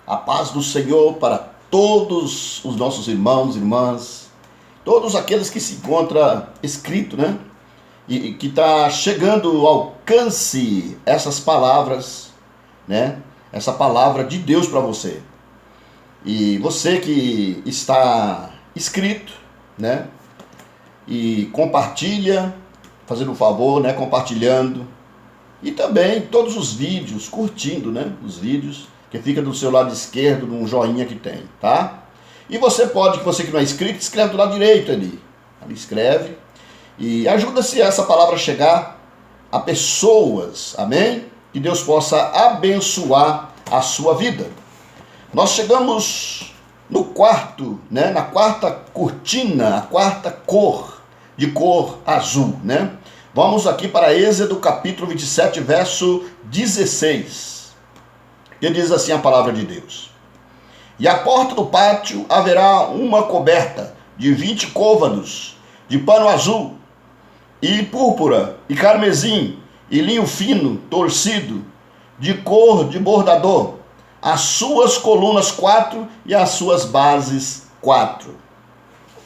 A paz do Senhor para todos os nossos irmãos e irmãs, todos aqueles que se encontram escrito, né? E que está chegando ao alcance essas palavras, né? Essa palavra de Deus para você. E você que está inscrito, né? E compartilha, fazendo um favor, né? Compartilhando. E também todos os vídeos, curtindo, né? Os vídeos que fica do seu lado esquerdo, num joinha que tem, tá? E você que não é inscrito, escreve do lado direito ali. Ali escreve. E ajuda-se essa palavra a chegar a pessoas, amém? Que Deus possa abençoar a sua vida. Nós chegamos no quarto, né? Na quarta cortina, a quarta cor, de cor azul, né? Vamos aqui para Êxodo capítulo 27, verso 16. Que diz assim a palavra de Deus: E à porta do pátio haverá uma coberta de 20 côvados de pano azul, e púrpura, e carmesim, e linho fino, torcido, de cor de bordador, as suas colunas 4 e as suas bases 4.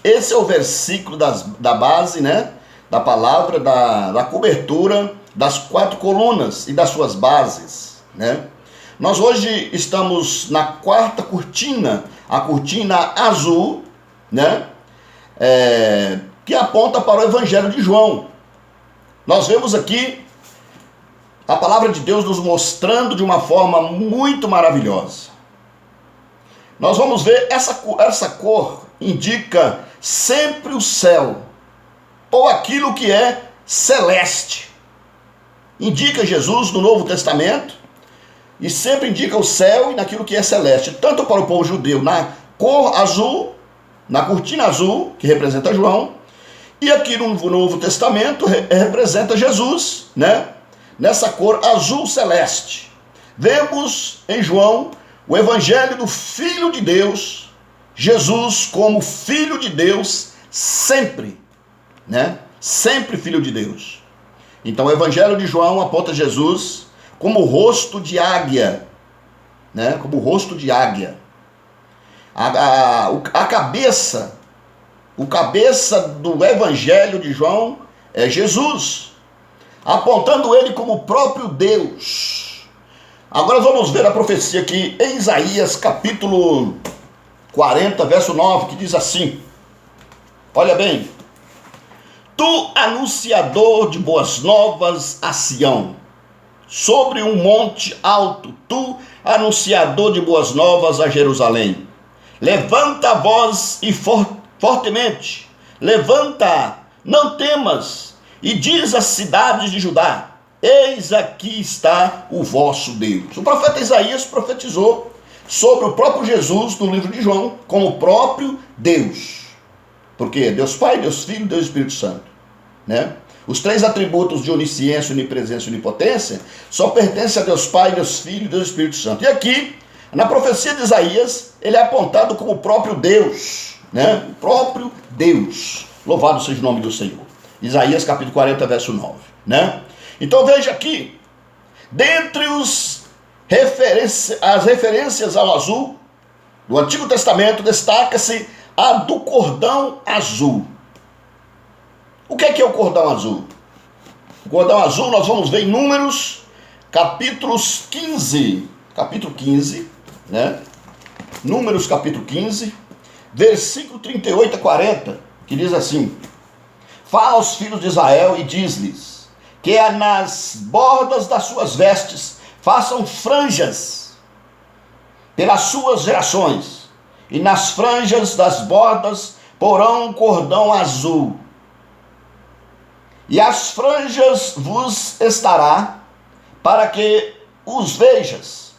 Esse é o versículo da base, né? Da palavra, da cobertura das 4 colunas e das suas bases, né? Nós hoje estamos na quarta cortina, a cortina azul, né? Que aponta para o Evangelho de João. Nós vemos aqui a palavra de Deus nos mostrando de uma forma muito maravilhosa. Nós vamos ver essa cor indica sempre o céu, ou aquilo que é celeste. Indica Jesus no Novo Testamento, e sempre indica o céu e naquilo que é celeste, tanto para o povo judeu na cor azul, na cortina azul, que representa João, e aqui no Novo Testamento representa Jesus, né? Nessa cor azul celeste. Vemos em João o evangelho do Filho de Deus, Jesus como Filho de Deus sempre, né? Sempre Filho de Deus. Então o evangelho de João aponta Jesus como o rosto de águia, né? Como o rosto de águia. A cabeça do evangelho de João é Jesus, apontando ele como o próprio Deus. Agora vamos ver a profecia aqui em Isaías capítulo 40, verso 9, que diz assim: olha bem: Tu, anunciador de boas novas a Sião, sobre um monte alto, tu, anunciador de boas novas a Jerusalém, levanta a voz e fortemente, levanta, não temas, e diz às cidades de Judá: eis aqui está o vosso Deus. O profeta Isaías profetizou sobre o próprio Jesus no livro de João, como o próprio Deus. Porque Deus Pai, Deus Filho, Deus Espírito Santo, né? Os 3 atributos de onisciência, onipresença e onipotência só pertencem a Deus Pai, Deus Filho e Deus Espírito Santo. E aqui, na profecia de Isaías, ele é apontado como o próprio Deus, né? O próprio Deus. Louvado seja o nome do Senhor. Isaías capítulo 40, verso 9, né? Então veja aqui, dentre as referências ao azul do Antigo Testamento, destaca-se a do cordão azul. O que é o cordão azul? O cordão azul nós vamos ver em Números, capítulo 15, né? Números capítulo 15, versículo 38 a 40, que diz assim: Fala aos filhos de Israel e diz-lhes que nas bordas das suas vestes façam franjas pelas suas gerações, e nas franjas das bordas porão um cordão azul. E as franjas vos estará, para que os vejas,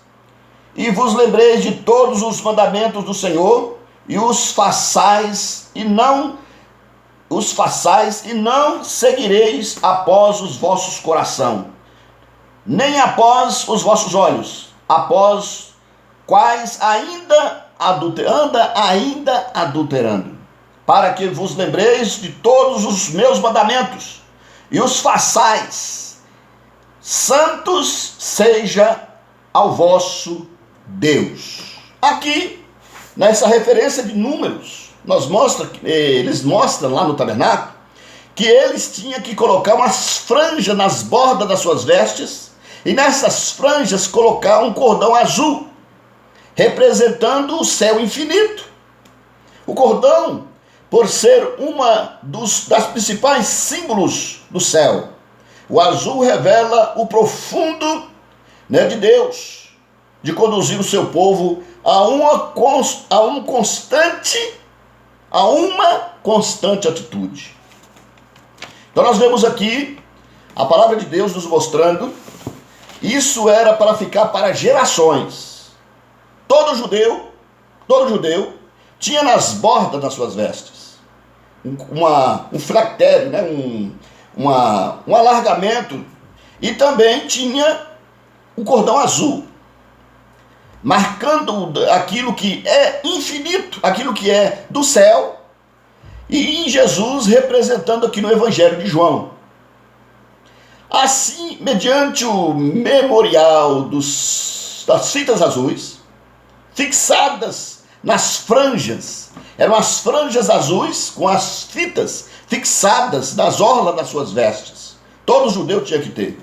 e vos lembreis de todos os mandamentos do Senhor, e os façais, e não seguireis após os vossos coração, nem após os vossos olhos, após quais anda ainda adulterando, para que vos lembreis de todos os meus mandamentos, e os façais, santos seja ao vosso Deus. Aqui, nessa referência de números, eles mostram lá no tabernáculo que eles tinham que colocar umas franjas nas bordas das suas vestes e nessas franjas colocar um cordão azul, representando o céu infinito. O cordão, por ser uma das principais símbolos do céu, o azul revela o profundo, de Deus, de conduzir o seu povo a uma constante atitude. Então nós vemos aqui a palavra de Deus nos mostrando, isso era para ficar para gerações. Todo judeu tinha nas bordas das suas vestes um fractério, um alargamento, e também tinha um cordão azul, marcando aquilo que é infinito, aquilo que é do céu, e em Jesus representando aqui no Evangelho de João. Assim, mediante o memorial das fitas azuis, fixadas nas franjas, eram as franjas azuis com as fitas fixadas nas orlas das suas vestes. Todo judeu tinha que ter.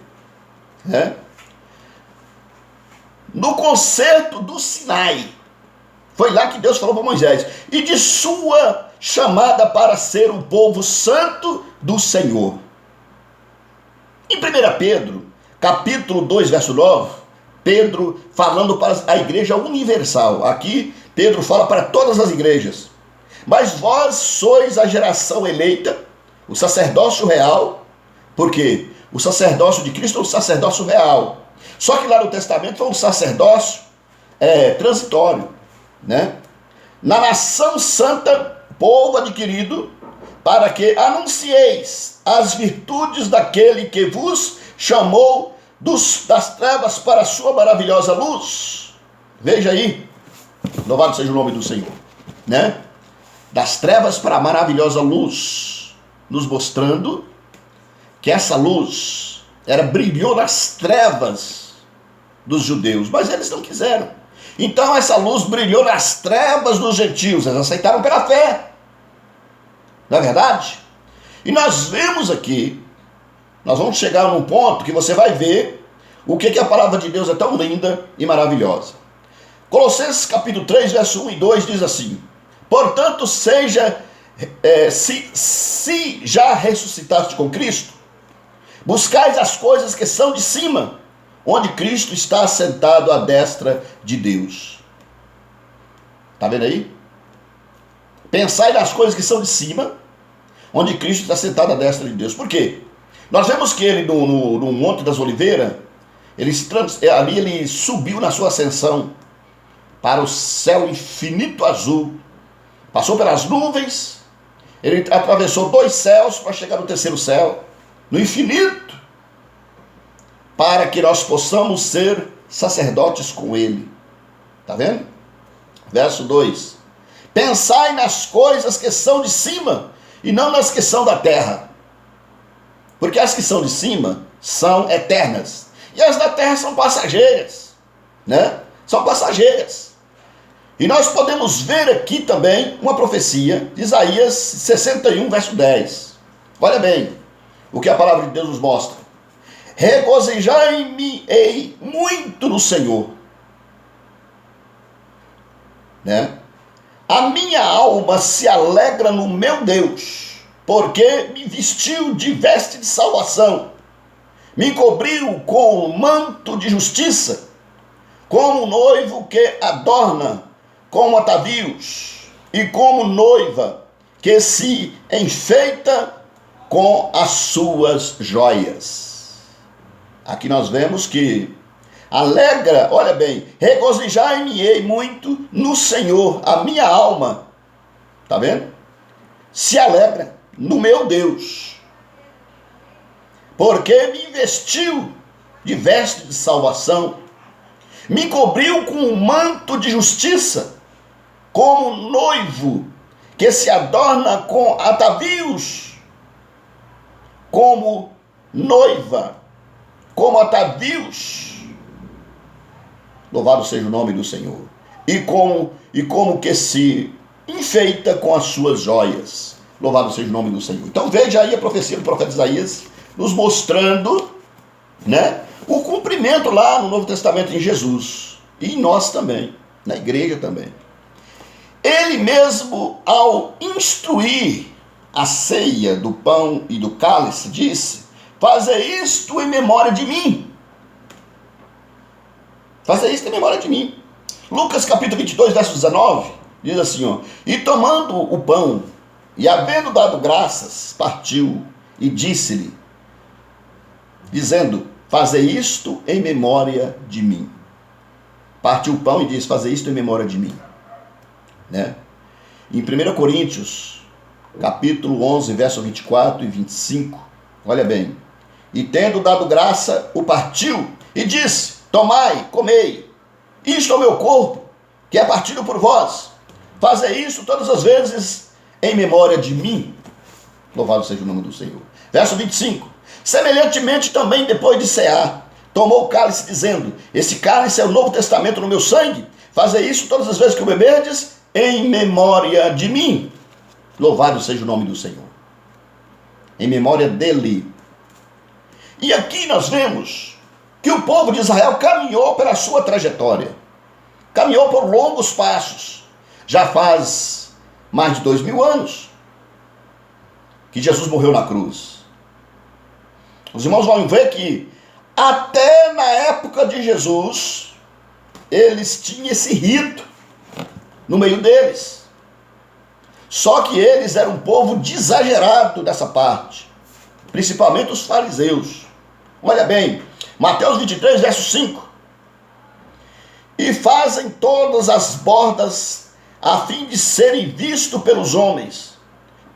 No concerto do Sinai, foi lá que Deus falou para Moisés, e de sua chamada para ser o povo santo do Senhor. Em 1 Pedro, capítulo 2, verso 9, Pedro falando para a igreja universal. Aqui, Pedro fala para todas as igrejas. Mas vós sois a geração eleita, o sacerdócio real, porque o sacerdócio de Cristo é o sacerdócio real. Só que lá no Testamento foi um sacerdócio transitório, Na nação santa, povo adquirido, para que anuncieis as virtudes daquele que vos chamou das trevas para a sua maravilhosa luz. Veja aí, louvado seja o nome do Senhor, Das trevas para a maravilhosa luz, nos mostrando que essa luz brilhou nas trevas dos judeus, mas eles não quiseram. Então essa luz brilhou nas trevas dos gentios, eles aceitaram pela fé. Não é verdade? E nós vemos aqui, nós vamos chegar num ponto que você vai ver o que a palavra de Deus é tão linda e maravilhosa. Colossenses capítulo 3, verso 1 e 2 diz assim: portanto, se já ressuscitaste com Cristo, buscais as coisas que são de cima, onde Cristo está assentado à destra de Deus. Está vendo aí? Pensai nas coisas que são de cima, onde Cristo está sentado à destra de Deus. Por quê? Nós vemos que ele no Monte das Oliveiras, ali ele subiu na sua ascensão para o céu infinito azul, passou pelas nuvens, ele atravessou 2 céus para chegar no 3º céu, no infinito, para que nós possamos ser sacerdotes com ele. Está vendo? Verso 2: pensai nas coisas que são de cima e não nas que são da terra, porque as que são de cima são eternas e as da terra são passageiras, São passageiras. E nós podemos ver aqui também uma profecia de Isaías 61, verso 10. Olha bem o que a palavra de Deus nos mostra: regozijai-me-ei muito no Senhor, A minha alma se alegra no meu Deus, porque me vestiu de veste de salvação, me cobriu com o manto de justiça, como noivo que adorna com atavios, e como noiva que se enfeita com as suas joias. Aqui nós vemos que alegra, olha bem, regozijai-me-ei muito no Senhor, a minha alma, está vendo? Se alegra no meu Deus, porque me investiu de veste de salvação, me cobriu com um manto de justiça, como noivo que se adorna com atavios, como noiva, como atavios. Louvado seja o nome do Senhor. e como que se enfeita com as suas joias. Louvado seja o nome do Senhor. Então veja aí a profecia do profeta Isaías nos mostrando, né, o cumprimento lá no Novo Testamento em Jesus. E em nós também, na igreja também. Ele mesmo, ao instruir a ceia do pão e do cálice, disse: fazei isto em memória de mim. Fazei isto em memória de mim. Lucas capítulo 22, verso 19, diz assim, ó: e tomando o pão, e havendo dado graças, partiu e disse-lhe, dizendo: fazei isto em memória de mim. Partiu o pão e disse: fazei isto em memória de mim. Né? Em 1 Coríntios, capítulo 11, verso 24 e 25, olha bem: e tendo dado graça, o partiu e disse: tomai, comei, isto é o meu corpo, que é partido por vós. Fazei isso todas as vezes em memória de mim. Louvado seja o nome do Senhor. Verso 25: semelhantemente também, depois de cear, tomou o cálice, dizendo: esse cálice é o novo testamento no meu sangue. Fazei isso todas as vezes que o beberdes, em memória de mim. Louvado seja o nome do Senhor. Em memória dele. E aqui nós vemos que o povo de Israel caminhou pela sua trajetória. Caminhou por longos passos. Já faz mais de 2000 anos que Jesus morreu na cruz. Os irmãos vão ver que até na época de Jesus, eles tinham esse rito no meio deles. Só que eles eram um povo desagerado dessa parte, principalmente os fariseus. Olha bem, Mateus 23, verso 5. E fazem todas as bordas a fim de serem vistos pelos homens,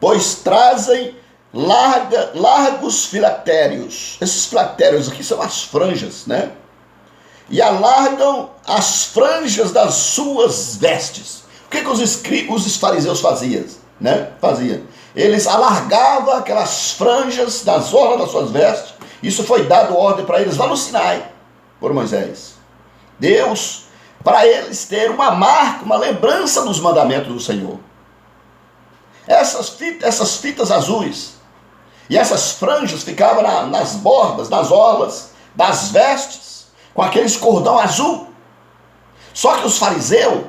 pois trazem largos filactérios. Esses filactérios aqui são as franjas, né? E alargam as franjas das suas vestes. O que os fariseus faziam? Né? Eles alargavam aquelas franjas das orlas das suas vestes. Isso foi dado ordem para eles lá no Sinai, por Moisés. Deus, para eles ter uma marca, uma lembrança dos mandamentos do Senhor. Essas fitas azuis e essas franjas ficavam nas bordas, nas orlas das vestes, com aqueles cordão azul. Só que os fariseus,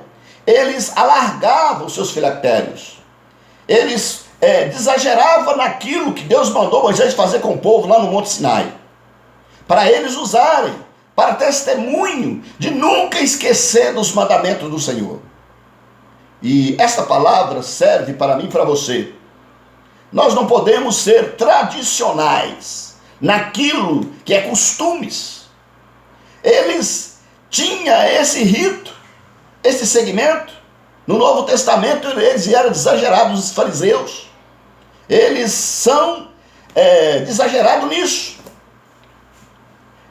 eles alargavam os seus filactérios. Eles exageravam naquilo que Deus mandou Moisés fazer com o povo lá no Monte Sinai. Para eles usarem, para testemunho de nunca esquecer dos mandamentos do Senhor. E esta palavra serve para mim e para você. Nós não podemos ser tradicionais naquilo que é costumes. Eles tinham esse rito, esse segmento. No Novo Testamento eles eram exagerados, os fariseus. Eles são exagerados nisso.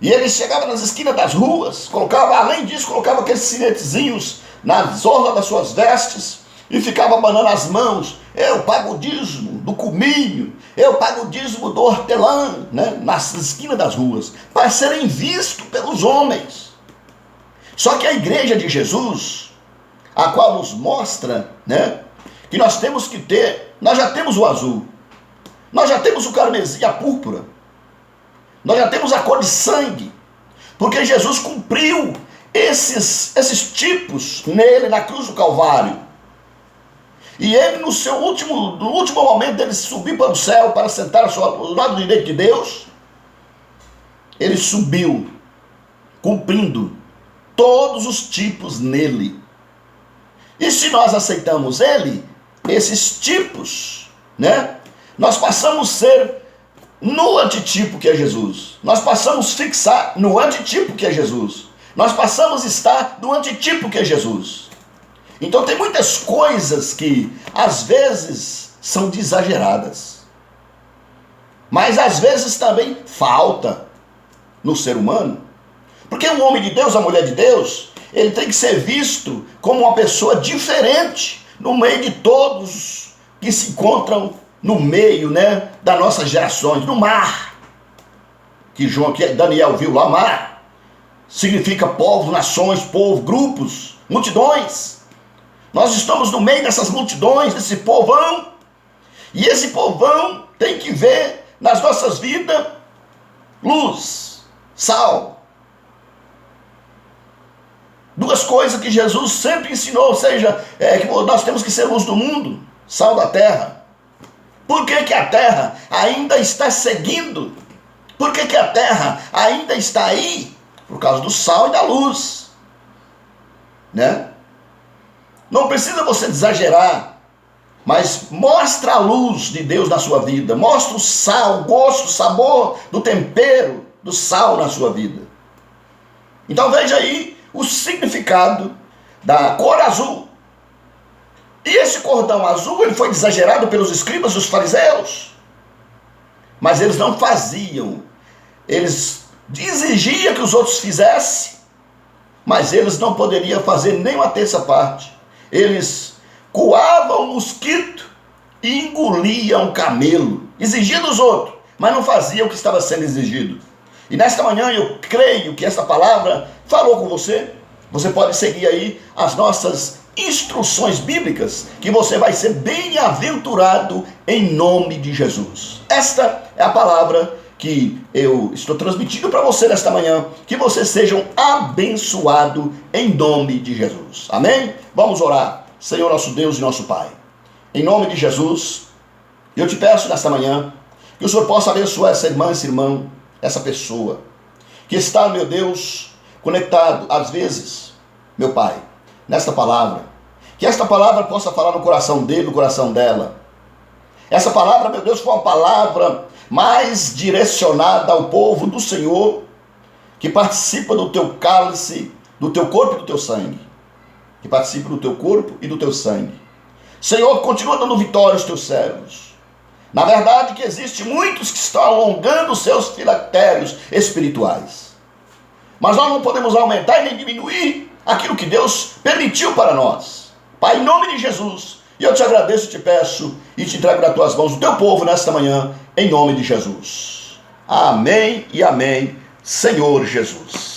E eles chegavam nas esquinas das ruas, além disso, colocavam aqueles sinetezinhos nas orlas das suas vestes e ficavam abanando as mãos. Eu pago o dízimo do cominho, eu pago o dízimo do hortelã, né, nas esquinas das ruas, para serem vistos pelos homens. Só que a igreja de Jesus, a qual nos mostra, né, que nós temos que ter, nós já temos o azul, nós já temos o carmesim, a púrpura, nós já temos a cor de sangue, porque Jesus cumpriu esses tipos nele, na cruz do Calvário. E ele, no último momento dele subir para o céu, para sentar ao lado direito de Deus, ele subiu, cumprindo todos os tipos nele. E se nós aceitamos ele, esses tipos, né, nós passamos a ser no antitipo que é Jesus. Nós passamos a fixar no antitipo que é Jesus. Nós passamos a estar no antitipo que é Jesus. Então tem muitas coisas que às vezes são exageradas, mas às vezes também falta no ser humano. Porque o homem de Deus, a mulher de Deus, ele tem que ser visto como uma pessoa diferente no meio de todos que se encontram no meio, né, das nossas gerações, no mar, que Daniel viu lá, o mar. significa povos, nações, povo, grupos, multidões. Nós estamos no meio dessas multidões, desse povão. E esse povão tem que ver nas nossas vidas luz, sal. Duas coisas que Jesus sempre ensinou, ou seja, que nós temos que ser luz do mundo, sal da terra. Por que a terra ainda está seguindo? Por que a terra ainda está aí? Por causa do sal e da luz, né? Não precisa você exagerar, mas mostra a luz de Deus na sua vida, mostra o sal, o gosto, o sabor do tempero do sal na sua vida. Então veja aí o significado da cor azul. E esse cordão azul, ele foi exagerado pelos escribas e os fariseus, mas eles não faziam, eles exigiam que os outros fizessem, mas eles não poderiam fazer nem uma terça parte. Eles coavam o mosquito e engoliam o camelo, exigiam dos outros, mas não faziam o que estava sendo exigido. E nesta manhã eu creio que esta palavra falou com você. Você pode seguir aí as nossas instruções bíblicas, que você vai ser bem-aventurado em nome de Jesus. Esta é a palavra que eu estou transmitindo para você nesta manhã, que você seja abençoado em nome de Jesus. Amém? Vamos orar. Senhor nosso Deus e nosso Pai, em nome de Jesus, eu te peço nesta manhã que o Senhor possa abençoar essa irmã, esse irmão, essa pessoa que está, meu Deus, conectado às vezes, meu Pai, nesta palavra, que esta palavra possa falar no coração dele, no coração dela. Essa palavra, meu Deus, foi uma palavra mais direcionada ao povo do Senhor, que participa do teu cálice, do teu corpo e do teu sangue, que participa do teu corpo e do teu sangue. Senhor, continua dando vitória aos teus servos. Na verdade que existe muitos que estão alongando os seus filactérios espirituais, mas nós não podemos aumentar e nem diminuir aquilo que Deus permitiu para nós. Pai, em nome de Jesus, e eu te agradeço, te peço e te entrego nas tuas mãos o teu povo nesta manhã, em nome de Jesus. Amém e amém, Senhor Jesus.